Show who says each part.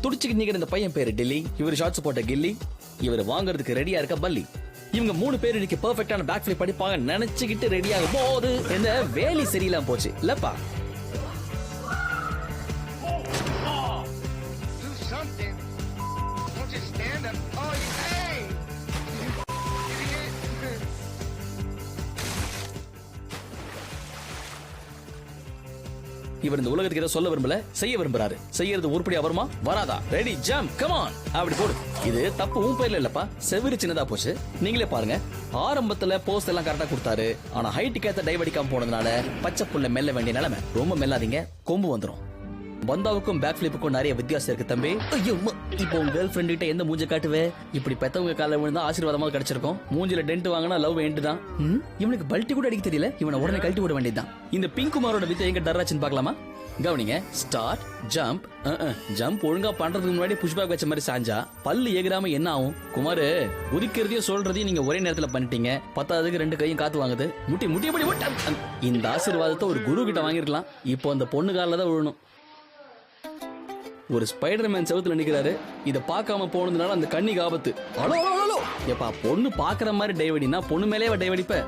Speaker 1: துடிச்சுக்கிட்டு நிக்கிற இந்த பையன் பேரு டில்லி, இவர் ஷார்ட்ஸ் போட்ட கில்லி, இவர் வாங்குறதுக்கு ரெடியா இருக்க பல்லி. இவங்க 3 பேர் இன்னைக்கு பெர்ஃபெக்ட்டான பேக் ஃபிளிப் படிப்பாங்க நினைச்சுக்கிட்டு ரெடியாகும் போது இந்த வேலி சரியில்லாம போச்சு இல்லப்பா. இவர் இந்த உலகத்துக்கு ஏதோ சொல்ல விரும்பல, செய்ய விரும்புறாரு. செய்யறது உருப்படியா வருமா வராதா? ரெடி ஜம்ப் கம் ஆன் அப்படி போடு. இது தப்பு உன் பேர்ல இல்லப்பா, செவிரு சின்னதா போச்சு. நீங்களே பாருங்க, ஆரம்பத்துல போஸ்ட் எல்லாம் கரெக்டா கொடுத்தாரு, ஆனா ஹைட்டுக்கு ஏத்த டைவ் அடிக்காம போனதுனால பச்சை புல்ல மெல்ல வேண்டிய நிலைமை. ரொம்ப மெல்லாதீங்க, கொம்பு வந்துரும். பந்தாவுக்கும் பேக் ஃபிளிப்புக்கும் நிறைய வித்தியாசம் இருக்கு தம்பி. ஐயோ, இப்போ உங்க கேர்ள் ஃப்ரெண்ட் கிட்ட எந்த மூஞ்ச காட்டுவே? இப்படி பெத்தவங்க கால விழுந்தா ஆசீர்வாதமா கிடைச்சிருக்கும். மூஞ்சில டென்ட் வாங்கினா லவ் எண்ட் தான். இவனுக்கு பல்ட்டி கூட அடிக்க தெரியல, இவனை உடனே கழட்டி விட வேண்டியதுதான். இந்த பிங்க் குமாரோட வித்தை எங்க டர்ராச்சுன்னு பாக்கலாமா? கவனிங்க, ஸ்டார்ட் ஜம்ப். ஜம்ப் ஒழுங்கா பண்றதுக்கு முன்னாடி புஷ் பேக் வச்ச மாதிரி சாஞ்சா பல்லு எகிராம என்ன ஆகும்? குமாரு, உதிக்கிறதையும் சொல்றதையும் நீங்க ஒரே நேரத்துல பண்ணிட்டீங்க. 10க்கு 2 கையும் காத்து வாங்குது. முட்டியபடி இந்த ஆசீர்வாதத்தை ஒரு குரு கிட்ட வாங்கிருக்கலாம். இப்போ அந்த பொண்ணு காலில் தான் விழணும். ஒரு ஸ்பைடர்மேன் செவுத்துல நிக்கிறாரு, இத பார்க்காம போனதுனால அந்த கண்ணிக்கு ஆபத்து. ஏப்பா, பொண்ணு பாக்குற மாதிரி டைவடினா பொண்ணு மேலே டைவடிப்ப.